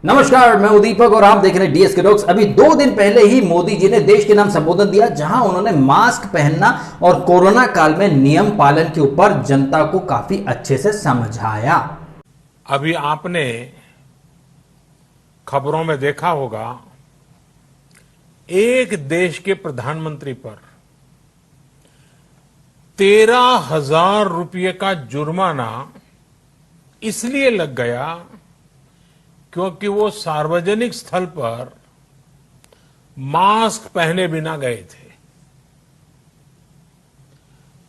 नमस्कार, मैं हूं दीपक और आप देख रहे हैं डीएसके टॉक्स। अभी 2 दिन पहले ही मोदी जी ने देश के नाम संबोधन दिया, जहां उन्होंने मास्क पहनना और कोरोना काल में नियम पालन के ऊपर जनता को काफी अच्छे से समझाया। अभी आपने खबरों में देखा होगा, एक देश के प्रधानमंत्री पर 13,000 रुपये का जुर्माना इसलिए लग गया क्योंकि वो सार्वजनिक स्थल पर मास्क पहने बिना गए थे।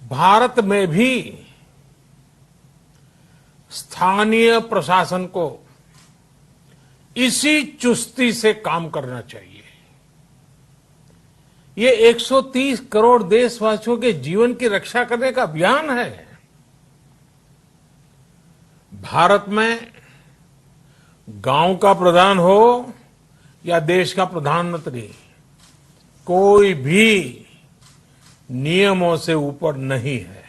भारत में भी स्थानीय प्रशासन को इसी चुस्ती से काम करना चाहिए। ये 130 करोड़ देशवासियों के जीवन की रक्षा करने का अभियान है। भारत में गांव का प्रधान हो या देश का प्रधानमंत्री, कोई भी नियमों से ऊपर नहीं है।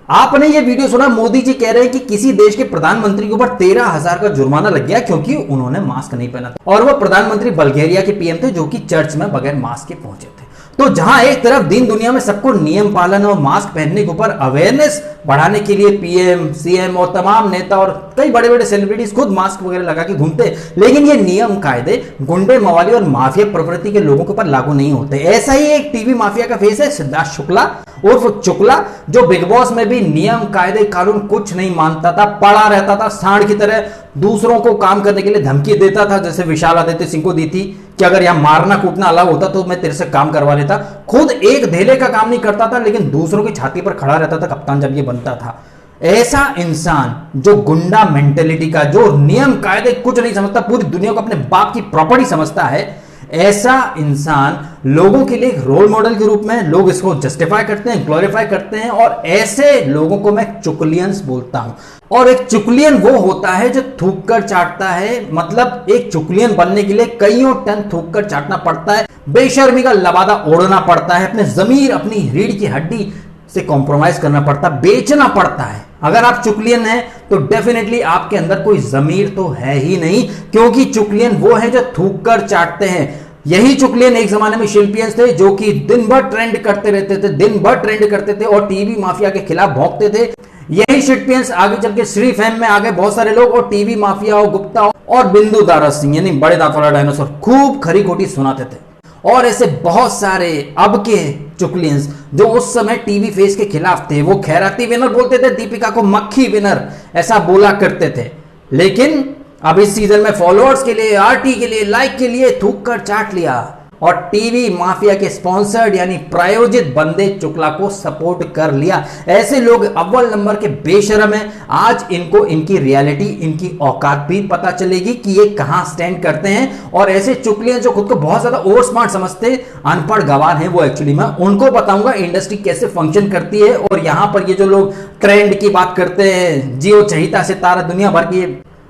आपने ये वीडियो सुना, मोदी जी कह रहे हैं कि किसी देश के प्रधानमंत्री के ऊपर 13,000 का जुर्माना लग गया क्योंकि उन्होंने मास्क नहीं पहना था। और वो प्रधानमंत्री बल्गेरिया के पीएम थे जो कि चर्च में बगैर मास्क के पहुंचे थे। तो जहां एक तरफ दीन दुनिया में सबको नियम पालन और मास्क पहनने के ऊपर अवेयरनेस बढ़ाने के लिए पीएम, सीएम और तमाम नेता और कई बड़े बड़े सेलिब्रिटीज खुद मास्क वगैरह लगा के घूमते, लेकिन ये नियम कायदे गुंडे, मवाली और माफिया प्रवृत्ति के लोगों के ऊपर लागू नहीं होते। ऐसा ही एक टीवी माफिया का फेस है सिद्धार्थ शुक्ला उर्फ चुकला, जो बिग बॉस में भी नियम कायदे कानून कुछ नहीं मानता था, पड़ा रहता था, सांड की तरह दूसरों को काम करने के लिए धमकी देता था, जैसे विशाल आदित्य सिंह को दी थी कि अगर यहां मारना कूटना अलग होता तो मैं तेरे से काम करवा लेता। खुद एक धेले का काम नहीं करता था, लेकिन दूसरों की छाती पर खड़ा रहता था कप्तान जब ये बनता था। ऐसा इंसान जो गुंडा मेंटेलिटी का, जो नियम कायदे कुछ नहीं समझता, पूरी दुनिया को अपने बाप की प्रॉपर्टी समझता है, ऐसा इंसान लोगों के लिए एक रोल मॉडल के रूप में लोग इसको जस्टिफाई करते हैं, ग्लोरीफाई करते हैं। और ऐसे लोगों को मैं चुकलियंस बोलता हूं। और एक चुकलियन वो होता है जो थूक कर चाटता है, मतलब एक चुकलियन बनने के लिए कईयों टन थूक कर चाटना पड़ता है, बेशर्मी का लबादा ओढ़ना पड़ता है, अपने जमीर, अपनी रीढ़ की हड्डी से कॉम्प्रोमाइज करना पड़ता, बेचना पड़ता है। अगर आप चुकलियन हैं तो डेफिनेटली आपके अंदर कोई जमीर तो है ही नहीं, क्योंकि चुकलियन वो है जो थूक कर चाटते हैं। यही चुकलियन एक जमाने में शिल्पियंस थे जो कि दिन भर ट्रेंड करते रहते थे, दिन भर ट्रेंड करते थे और टीवी माफिया के खिलाफ भौंकते थे। यही शिल्पियंस आगे चल के श्री फैम में आ गए बहुत सारे लोग, और टीवी माफिया हो, गुप्ता हो और बिंदु दारा सिंह यानी बड़े दांत वाला डायनासोर खूब खरी खोटी सुनाते थे। और ऐसे बहुत सारे अब के चुकलियंस जो उस समय टीवी फेस के खिलाफ थे, वो खैराती विनर बोलते थे, दीपिका को मक्खी विनर ऐसा बोला करते थे। लेकिन अब इस सीजन में फॉलोअर्स के लिए, आरटी के लिए, लाइक के लिए थूक कर चाट लिया और टीवी माफिया के स्पॉन्सर्ड यानी प्रायोजित बंदे चुकला को सपोर्ट कर लिया। ऐसे लोग अव्वल नंबर के बेशरम हैं। आज इनको इनकी रियलिटी, इनकी औकात भी पता चलेगी कि ये कहां स्टैंड करते हैं। और ऐसे चुकलियां जो खुद को बहुत ज्यादा ओवर स्मार्ट समझते, अनपढ़ गवार हैं वो, एक्चुअली मैं उनको बताऊंगा इंडस्ट्री कैसे फंक्शन करती है। और यहां पर ये जो लोग ट्रेंड की बात करते हैं, जियो चहिता सितारा, दुनिया भर की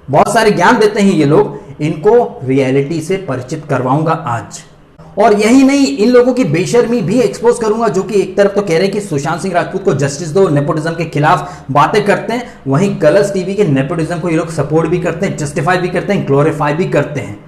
बहुत सारे ज्ञान देते हैं ये लोग, इनको रियलिटी से परिचित करवाऊंगा आज। और यही नहीं, इन लोगों की बेशर्मी भी एक्सपोज करूंगा, जो कि एक तरफ तो कह रहे हैं कि सुशांत सिंह राजपूत को जस्टिस दो, नेपोटिज्म के खिलाफ बातें करते हैं, वहीं कलर्स टीवी के नेपोटिज्म को ये लोग सपोर्ट भी करते हैं, जस्टिफाई भी करते हैं, ग्लोरीफाई भी करते हैं।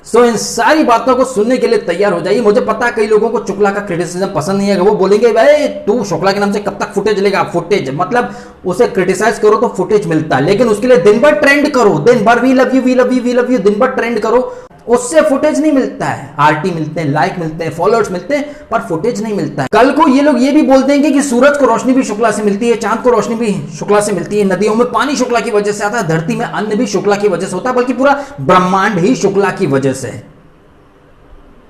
सो इन सारी बातों को सुनने के लिए तैयार हो जाइए। मुझे पता है कई लोगों को शुक्ला का क्रिटिसिज्म पसंद नहीं है, वो बोलेंगे भाई तू शुक्ला के नाम से कब तक फुटेज लेगा। फुटेज मतलब उसे क्रिटिसाइज करो तो फुटेज मिलता है, लेकिन उसके लिए दिन भर ट्रेंड करो, दिन भर we love you we love you we love you दिन भर ट्रेंड करो, उससे फुटेज नहीं मिलता है। आरटी मिलते हैं, लाइक मिलते हैं, फॉलोअर्स मिलते हैं, पर फुटेज नहीं मिलता है। कल को ये लोग ये भी बोल देंगे कि सूरज को रोशनी भी शुक्ला से मिलती है, चांद को रोशनी भी शुक्ला से मिलती है, नदियों में पानी शुक्ला की वजह से आता है, धरती में अन्न भी शुक्ला की वजह से होता है, बल्कि पूरा ब्रह्मांड ही शुक्ला की वजह से है।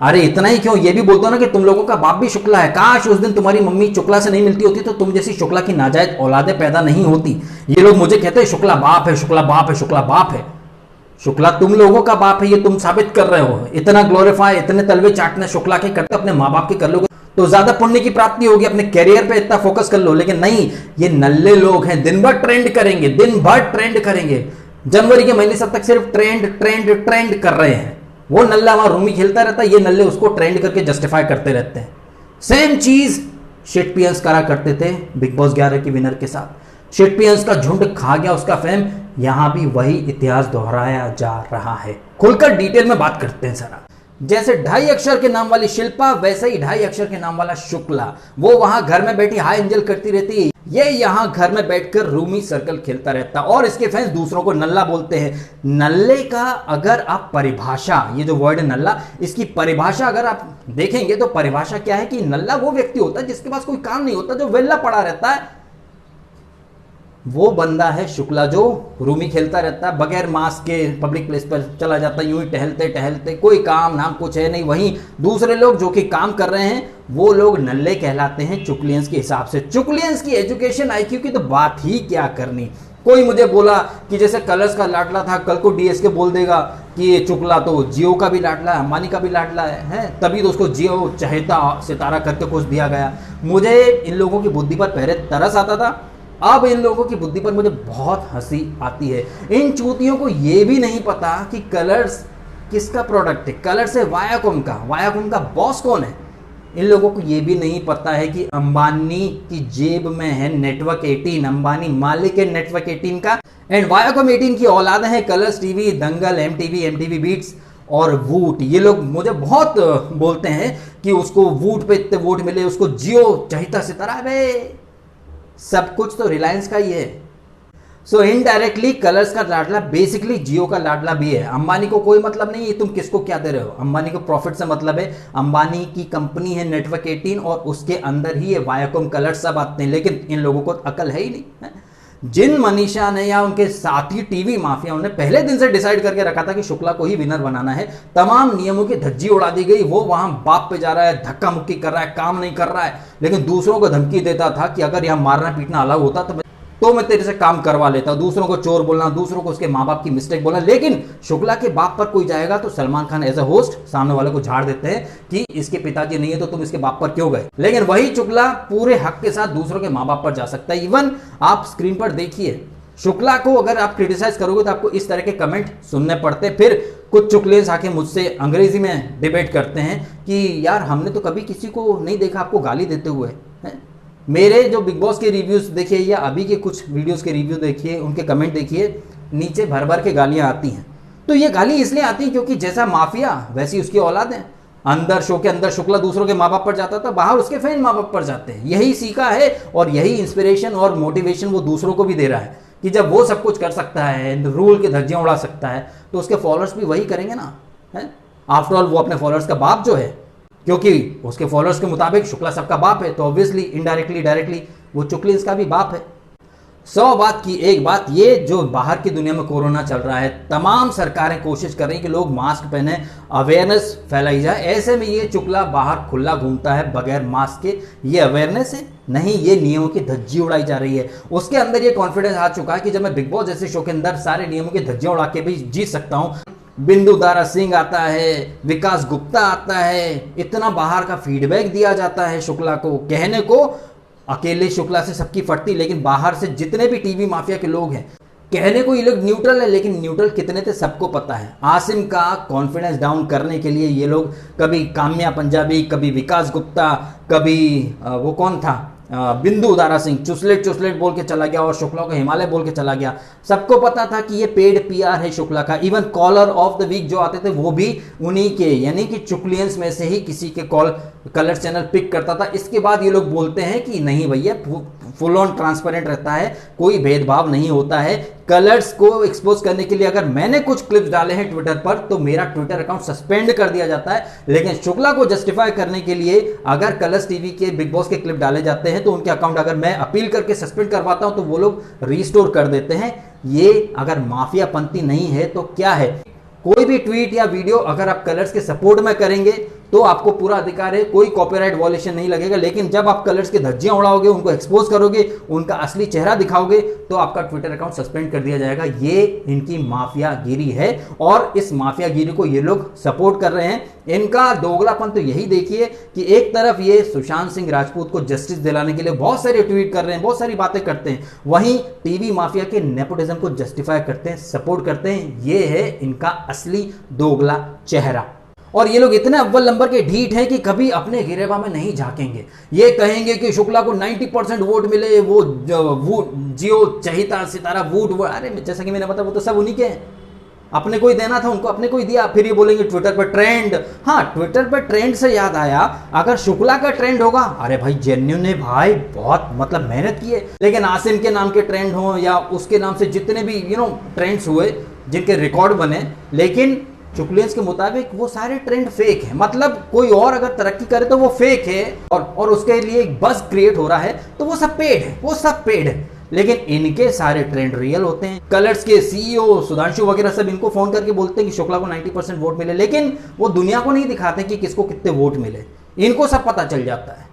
अरे इतना ही क्यों, ये भी बोलते हो ना कि तुम लोगों का बाप भी शुक्ला है। काश उस दिन तुम्हारी मम्मी शुक्ला से नहीं मिलती होती तो तुम जैसी शुक्ला की नाजायज औलादें पैदा नहीं होती। ये लोग मुझे कहते हैं शुक्ला बाप है, शुक्ला बाप है, शुक्ला बाप है। शुक्ला तुम लोगों का बाप है, ये तुम साबित कर रहे हो। इतना ग्लोरीफाई, इतने तलवे चाटने शुक्ला के करते अपने माँ बाप के कर लोगे तो ज्यादा पुण्य की प्राप्ति होगी, अपने कैरियर पे इतना फोकस कर लो। लेकिन नहीं, ये नल्ले लोग हैं, दिन भर ट्रेंड करेंगे, दिन भर ट्रेंड करेंगे। जनवरी के महीने से तक सिर्फ ट्रेंड ट्रेंड ट्रेंड कर रहे हैं। वो नल्ला वहां रूमी खेलता रहता है, ये नल्ले उसको ट्रेंड करके जस्टिफाई करते रहते हैं। सेम चीज शिट पियंस करा करते थे बिग बॉस 11 के विनर के साथ। शिटपियंस का झुंड खा गया उसका फेम, यहां भी वही इतिहास दोहराया जा रहा है। खुलकर डिटेल में बात करते हैं सारा। जैसे 2.5 अक्षर के नाम वाली शिल्पा, वैसे ही 2.5 अक्षर के नाम वाला शुक्ला, वो वहां घर में बैठी हाय एंजल करती रहती है, ये यहां घर में बैठकर रूमी सर्कल खेलता रहता। और इसके फैंस दूसरों को नल्ला बोलते हैं। नल्ले का अगर आप परिभाषा, ये जो वर्ड है नल्ला, इसकी परिभाषा अगर आप देखेंगे तो परिभाषा क्या है कि नल्ला वो व्यक्ति होता है जिसके पास कोई काम नहीं होता, जो वेल्ला पड़ा रहता है। वो बंदा है शुक्ला जो रूमी खेलता रहता है, बगैर मास्क के पब्लिक प्लेस पर चला जाता है, यूं ही टहलते टहलते, कोई काम नाम कुछ है नहीं। वहीं दूसरे लोग जो कि काम कर रहे हैं वो लोग नल्ले कहलाते हैं चुकलियंस के हिसाब से। चुकलियंस की एजुकेशन आईक्यू की तो बात ही क्या करनी। कोई मुझे बोला कि जैसे कलर्स का लाडला था, कल को डीएसके बोल देगा कि ये चुकला तो जियो का भी लाडला है, अंबानी का भी लाडला है, तभी तो उसको जियो चहेता सितारा करके कुछ दिया गया। मुझे इन लोगों की बुद्धि पर पहले तरस आता था, अब इन लोगों की बुद्धि पर मुझे बहुत हंसी आती है। इन चूतियों को यह भी नहीं पता कि कलर्स किसका प्रोडक्ट है। कलर्स है वायाकॉम का। वायाकॉम का बॉस कौन है? इन लोगों को यह भी नहीं पता है कि अंबानी की जेब में है नेटवर्क 18। अंबानी मालिक है नेटवर्क 18 का, एंड वायाकॉम 18 की औलाद है कलर्स टीवी, दंगल, एमटीवी बीट्स और वूट। ये लोग मुझे बहुत बोलते हैं कि उसको वूट पे इतने वोट मिले, उसको जियो चहिता सितारा। बे सब कुछ तो रिलायंस का ही है। सो इनडायरेक्टली कलर्स का लाडला बेसिकली जियो का लाडला भी है। अंबानी को कोई मतलब नहीं है तुम किसको क्या दे रहे हो। अंबानी को प्रॉफिट से मतलब है। अंबानी की कंपनी है नेटवर्क 18 और उसके अंदर ही ये वायाकॉम कलर्स सब आते हैं, लेकिन इन लोगों को अकल है ही नहीं है। जिन मनीषा ने या उनके साथी टीवी माफिया ने पहले दिन से डिसाइड करके रखा था कि शुक्ला को ही विनर बनाना है, तमाम नियमों की धज्जी उड़ा दी गई। वो वहां बाप पे जा रहा है, धक्का मुक्की कर रहा है, काम नहीं कर रहा है, लेकिन दूसरों को धमकी देता था कि अगर यहां मारना पीटना अलग होता तो मैं तेरे से काम करवा लेता। दूसरों को चोर बोलना, दूसरों को उसके माँ बाप की मिस्टेक बोलना। लेकिन शुक्ला के बाप पर कोई जाएगा तो Salman Khan as a host सामने वाले को झाड़ देते हैं कि इसके पिताजी नहीं है तो तुम इसके बाप पर क्यों गए। लेकिन वही शुक्ला पूरे हक के साथ दूसरों के माँ बाप पर जा सकता है। इवन आप स्क्रीन पर देखिए, शुक्ला को अगर आप क्रिटिसाइज करोगे तो आपको इस तरह के कमेंट सुनने पड़ते। फिर कुछ चुकलेस आके मुझसे अंग्रेजी में डिबेट करते हैं कि यार हमने तो कभी किसी को नहीं देखा आपको गाली देते हुए। मेरे जो बिग बॉस के रिव्यूज देखिए या अभी के कुछ वीडियोस के रिव्यू देखिए, उनके कमेंट देखिए, नीचे भर भर के गालियां आती हैं। तो ये गाली इसलिए आती है क्योंकि जैसा माफिया वैसी उसकी औलाद है। अंदर शो के अंदर शुक्ला दूसरों के माँ बाप पर जाता था, बाहर उसके फैन माँ बाप पर जाते हैं। यही सीखा है और यही इंस्पिरेशन और मोटिवेशन वो दूसरों को भी दे रहा है कि जब वो सब कुछ कर सकता है, रूल के धज्जियां उड़ा सकता है, तो उसके फॉलोअर्स भी वही करेंगे ना। आफ्टर ऑल वो अपने फॉलोअर्स का बाप जो है, क्योंकि उसके फॉलोअर्स के मुताबिक शुक्ला सबका बाप है, तो ऑब्वियसली इनडायरेक्टली डायरेक्टली वो चुकलियंस का भी बाप है। 100 बात की एक बात, ये जो बाहर की दुनिया में कोरोना चल रहा है, तमाम सरकारें कोशिश कर रही हैं कि लोग मास्क पहने, अवेयरनेस फैलाई जाए। ऐसे में ये चुकला बाहर खुला घूमता है बगैर मास्क के। ये अवेयरनेस है नहीं, ये नियमों की धज्जी उड़ाई जा रही है। उसके अंदर ये कॉन्फिडेंस आ चुका है कि जब मैं बिग बॉस जैसे शो के अंदर सारे नियमों की धज्जियां उड़ा के भी जीत सकता हूँ। बिंदु दारा सिंह आता है, विकास गुप्ता आता है, इतना बाहर का फीडबैक दिया जाता है शुक्ला को। कहने को अकेले शुक्ला से सबकी फटती, लेकिन बाहर से जितने भी टीवी माफिया के लोग हैं, कहने को ये लोग न्यूट्रल है, लेकिन न्यूट्रल कितने थे सबको पता है। आसिम का कॉन्फिडेंस डाउन करने के लिए ये लोग कभी काम्या पंजाबी, कभी विकास गुप्ता, कभी वो कौन था बिंदु दारा सिंह चुसलेट बोल के चला गया और शुक्ला को हिमालय बोल के चला गया। सबको पता था कि ये पेड पीआर है शुक्ला का। Even caller of the week जो आते थे वो भी उन्हीं के, यानी कि चुकलियंस में से ही किसी के कॉल कलर चैनल पिक करता था। इसके बाद ये लोग बोलते हैं कि नहीं भैया, फुल ऑन ट्रांसपेरेंट रहता है, कोई भेदभाव नहीं होता है। कलर्स को एक्सपोज करने के लिए अगर मैंने कुछ क्लिप्स डाले हैं ट्विटर पर तो मेरा ट्विटर अकाउंट सस्पेंड कर दिया जाता है। लेकिन शुक्ला को जस्टिफाई करने के लिए अगर कलर्स टीवी के बिग बॉस के क्लिप डाले जाते हैं तो उनके अकाउंट अगर मैं अपील करके सस्पेंड करवाता हूं तो वो लोग रिस्टोर कर देते हैं। ये अगर माफिया पंथी नहीं है तो क्या है? कोई भी ट्वीट या वीडियो अगर आप कलर्स के सपोर्ट में करेंगे तो आपको पूरा अधिकार है, कोई कॉपीराइट वॉयलेशन नहीं लगेगा। लेकिन जब आप कलर्स की धज्जियां उड़ाओगे, उनको एक्सपोज करोगे, उनका असली चेहरा दिखाओगे, तो आपका ट्विटर अकाउंट सस्पेंड कर दिया जाएगा। ये इनकी माफियागिरी है और इस माफियागिरी को ये लोग सपोर्ट कर रहे हैं। इनका दोगलापन तो यही देखिए कि एक तरफ ये सुशांत सिंह राजपूत को जस्टिस दिलाने के लिए बहुत सारे ट्वीट कर रहे हैं, बहुत सारी बातें करते हैं, वहीं टीवी माफिया के नेपोटिज्म को जस्टिफाई करते हैं, सपोर्ट करते हैं। ये है इनका असली दोगला चेहरा। और ये लोग इतने अव्वल नंबर के ढीठ हैं कि कभी अपने गिरेबा में नहीं झांकेंगे। ये कहेंगे कि शुक्ला को 90% वोट मिले, वो जियो चहिता सितारा वोट, अरे जैसा कि मैंने बताया वो तो सब उन्हीं के हैं, अपने को ही देना था उनको, अपने को ही दिया। फिर ये बोलेंगे ट्विटर पर ट्रेंड। हाँ, ट्विटर पर ट्रेंड से याद आया, अगर शुक्ला का ट्रेंड होगा, अरे भाई जेन्युइन है भाई, बहुत मतलब मेहनत की है। लेकिन आसिम के नाम के ट्रेंड हो या उसके नाम से जितने भी ट्रेंड्स हुए जिनके रिकॉर्ड बने, लेकिन चुकलियंस के मुताबिक वो सारे ट्रेंड फेक है। मतलब कोई और अगर तरक्की करे तो वो फेक है, और उसके लिए एक बज़ क्रिएट हो रहा है, तो वो सब पेड है, वो सब पेड है। लेकिन इनके सारे ट्रेंड रियल होते हैं। कलर्स के सीईओ सुधांशु वगैरह सब इनको फोन करके बोलते हैं कि शुक्ला को 90% वोट मिले, लेकिन वो दुनिया को नहीं दिखाते कि किसको कितने वोट मिले, इनको सब पता चल जाता है।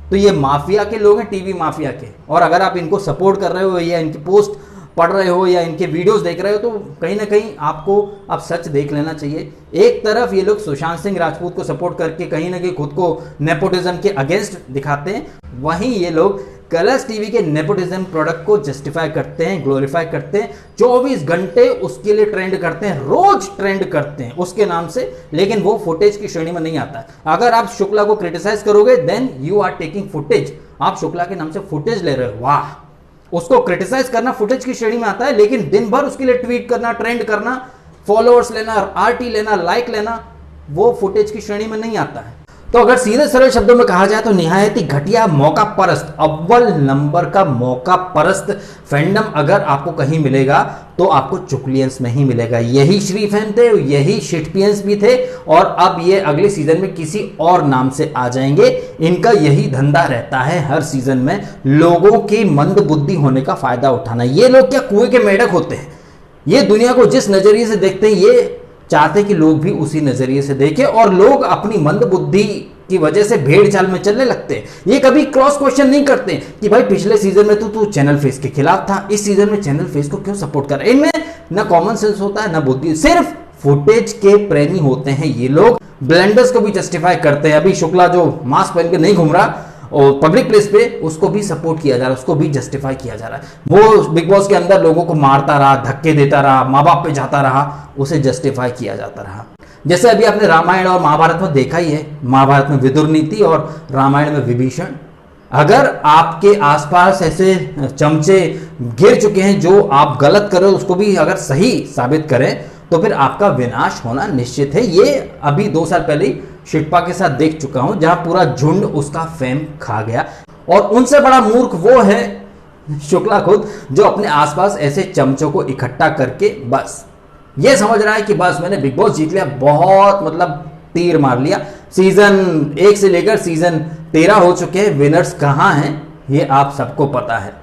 तो ये माफिया के लोग हैं, टीवी माफिया के। और अगर आप इनको सपोर्ट कर रहे हो या इनकी पोस्ट पढ़ रहे हो या इनके वीडियोस देख रहे हो, तो कहीं ना कहीं आपको अब सच देख लेना चाहिए। एक तरफ ये लोग सुशांत सिंह राजपूत को सपोर्ट करके कहीं ना कहीं खुद को नेपोटिज्म के अगेंस्ट दिखाते हैं, वहीं ये लोग कलर्स टीवी के नेपोटिज्म प्रोडक्ट को जस्टिफाई करते हैं, ग्लोरीफाई करते हैं, 24 घंटे उसके लिए ट्रेंड करते हैं, रोज ट्रेंड करते हैं उसके नाम से। लेकिन वो फुटेज की श्रेणी में नहीं आता। अगर आप शुक्ला को क्रिटिसाइज करोगे, then you are taking footage, आप शुक्ला के नाम से फुटेज ले रहे हो, वाह। उसको क्रिटिसाइज करना फुटेज की श्रेणी में आता है, लेकिन दिन भर उसके लिए ट्वीट करना, ट्रेंड करना, फॉलोअर्स लेना, आरटी लेना, लाइक लेना, वो फुटेज की श्रेणी में नहीं आता है। तो अगर सीधे सरल शब्दों में कहा जाए तो निहायत ही घटिया, मौका परस्त, अव्वल नंबर का मौका परस्त फैंडम अगर आपको कहीं मिलेगा तो आपको चुकलियंस में ही मिलेगा। यही श्री फैन थे, यही शिटपियंस भी थे, और अब ये अगले सीजन में किसी और नाम से आ जाएंगे। इनका यही धंधा रहता है हर सीजन में, लोगों की मंद बुद्धि होने का फायदा उठाना। ये लोग क्या कुएं के मेढक होते हैं? ये दुनिया को जिस नजरिए से देखते हैं, ये चाहते कि लोग भी उसी नजरिए से देखें, और लोग अपनी मंद बुद्धि की वजह से भेड़ चाल में चलने लगते हैं। ये कभी क्रॉस क्वेश्चन नहीं करते कि भाई पिछले सीजन में तो तू चैनल फेस के खिलाफ था, इस सीजन में चैनल फेस को क्यों सपोर्ट कर रहा है? इनमें ना कॉमन सेंस होता है ना बुद्धि, सिर्फ फुटेज के प्रेमी होते हैं ये लोग। ब्लेंडर्स को भी जस्टिफाई करते हैं। अभी शुक्ला जो मास्क पहन के नहीं घूम रहा और पब्लिक प्लेस पे, उसको भी सपोर्ट किया जा रहा है, उसको भी जस्टिफाई किया जा रहा है। वो बिग बॉस के अंदर लोगों को मारता रहा, धक्के देता रहा, माँ बाप पे जाता रहा, उसे जस्टिफाई किया जाता रहा। जैसे अभी आपने रामायण और महाभारत में देखा ही है, महाभारत में विदुर नीति और रामायण में विभीषण। अगर आपके आसपास ऐसे चमचे गिर चुके हैं जो आप गलत करो उसको भी अगर सही साबित करें, तो फिर आपका विनाश होना निश्चित है। ये अभी 2 साल पहले शिल्पा के साथ देख चुका हूं, जहां पूरा झुंड उसका फेम खा गया। और उनसे बड़ा मूर्ख वो है शुक्ला खुद, जो अपने आसपास ऐसे चमचों को इकट्ठा करके बस ये समझ रहा है कि बस मैंने बिग बॉस जीत लिया, बहुत मतलब तीर मार लिया। सीजन 1 से लेकर सीजन 13 हो चुके हैं, विनर्स कहां हैं ये आप सबको पता है।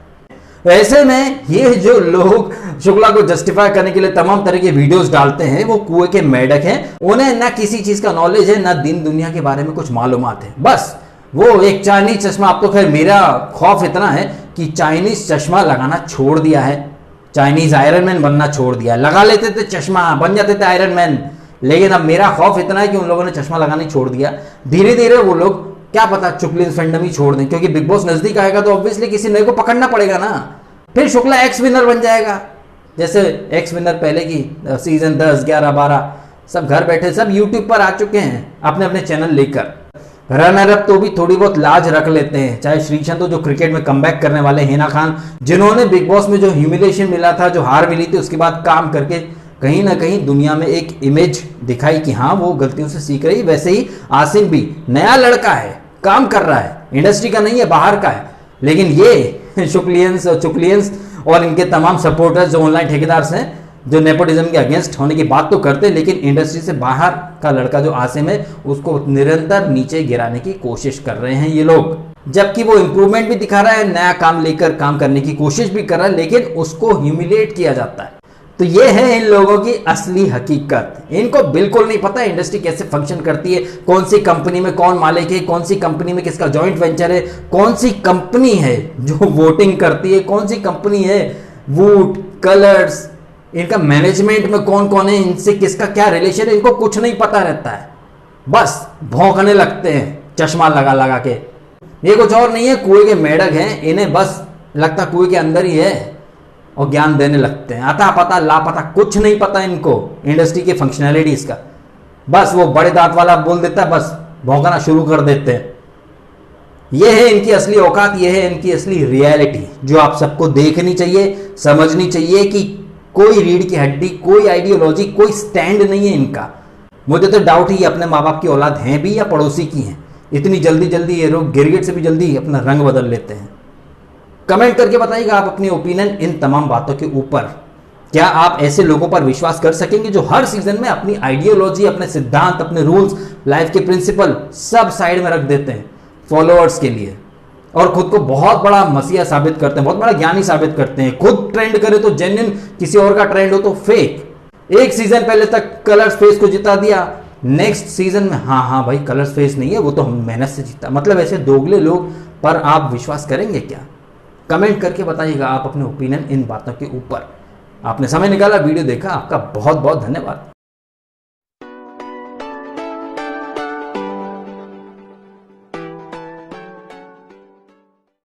ऐसे में ये जो लोग शुक्ला को जस्टिफाई करने के लिए तमाम तरह के वीडियोस डालते हैं, वो कुएं के मेढक हैं। उन्हें ना किसी चीज का नॉलेज है, ना दिन दुनिया के बारे में कुछ मालूमात है। बस वो एक चाइनीज चश्मा, अब तो खैर मेरा खौफ इतना है कि चाइनीज चश्मा लगाना छोड़ दिया है, चाइनीज आयरन मैन बनना छोड़ दिया है। लगा लेते थे चश्मा, बन जाते थे आयरन मैन, लेकिन अब मेरा खौफ इतना है कि उन लोगों ने चश्मा लगाना ही छोड़ दिया। धीरे धीरे वो लोग क्या पता चुकलियंस फैंडम ही छोड़ दें, क्योंकि बिग बॉस नजदीक आएगा तो ऑब्वियसली किसी नए को पकड़ना पड़ेगा ना। फिर शुक्ला एक्स विनर बन जाएगा, जैसे एक्स विनर पहले की सीजन 10, 11, 12 सब घर बैठे सब यूट्यूब पर आ चुके हैं अपने अपने चैनल लेकर। रनर अप तो भी थोड़ी बहुत लाज रख लेते हैं, चाहे श्रीचंद तो जो क्रिकेट में कमबैक करने वाले, हिना खान जिन्होंने बिग बॉस में जो ह्यूमिलेशन मिला था, जो हार मिली थी, उसके बाद काम करके कहीं ना कहीं दुनिया में एक इमेज दिखाई कि हाँ वो गलतियों से सीख रही। वैसे ही आसिम भी नया लड़का है, काम कर रहा है, इंडस्ट्री का नहीं है बाहर का है। लेकिन ये चुकलियंस और इनके तमाम सपोर्टर्स जो ऑनलाइन ठेकेदार हैं, जो नेपोटिज्म के अगेंस्ट होने की बात तो करते हैं, लेकिन इंडस्ट्री से बाहर का लड़का जो आसिम है उसको निरंतर नीचे गिराने की कोशिश कर रहे हैं ये लोग। जबकि वो इंप्रूवमेंट भी दिखा रहा है, नया काम लेकर काम करने की कोशिश भी कर रहा है, लेकिन उसको ह्यूमिलेट किया जाता है। तो ये है इन लोगों की असली हकीकत। इनको बिल्कुल नहीं पता इंडस्ट्री कैसे फंक्शन करती है, कौन सी कंपनी में कौन मालिक है, कौन सी कंपनी में किसका जॉइंट वेंचर है, कौन सी कंपनी है जो वोटिंग करती है, कौन सी कंपनी है वूट, कलर्स, इनका मैनेजमेंट में कौन कौन है, इनसे किसका क्या रिलेशन है, इनको कुछ नहीं पता रहता है। बस भौंकने लगते हैं चश्मा लगा लगा के। ये कुछ और नहीं है, कुएं के मेढक हैं, इन्हें बस लगता कुएं के अंदर ही है और ज्ञान देने लगते हैं। अता पता लापता कुछ नहीं पता इनको इंडस्ट्री के फंक्शनैलिटीज का। बस वो बड़े दांत वाला बोल देता है, बस भौंकना शुरू कर देते हैं। ये है इनकी असली औकात, ये है इनकी असली रियलिटी जो आप सबको देखनी चाहिए, समझनी चाहिए कि कोई रीढ़ की हड्डी, कोई आइडियोलॉजी, कोई स्टैंड नहीं है इनका। मुझे तो डाउट ही अपने माँ बाप की औलाद हैं भी या पड़ोसी की हैं। इतनी जल्दी जल्दी ये लोग गिरगिट से भी जल्दी अपना रंग बदल लेते हैं। कमेंट करके बताइएगा आप अपनी ओपिनियन इन तमाम बातों के ऊपर। क्या आप ऐसे लोगों पर विश्वास कर सकेंगे जो हर सीजन में अपनी आइडियोलॉजी, अपने सिद्धांत, अपने रूल्स, लाइफ के प्रिंसिपल सब साइड में रख देते हैं फॉलोअर्स के लिए और खुद को बहुत बड़ा मसीहा साबित करते हैं, बहुत बड़ा ज्ञानी साबित करते हैं। खुद ट्रेंड करे तो जेन्युइन, किसी और का ट्रेंड हो तो फेक। एक सीजन पहले तक कलर्स फेस को जिता दिया, नेक्स्ट सीजन में हाँ भाई कलर्स फेस नहीं है, वो तो हम मेहनत से जीता। मतलब ऐसे दोगले लोग पर आप विश्वास करेंगे क्या? कमेंट करके बताइएगा आप अपने ओपिनियन इन बातों के ऊपर। आपने समय निकाला, वीडियो देखा, आपका बहुत बहुत धन्यवाद।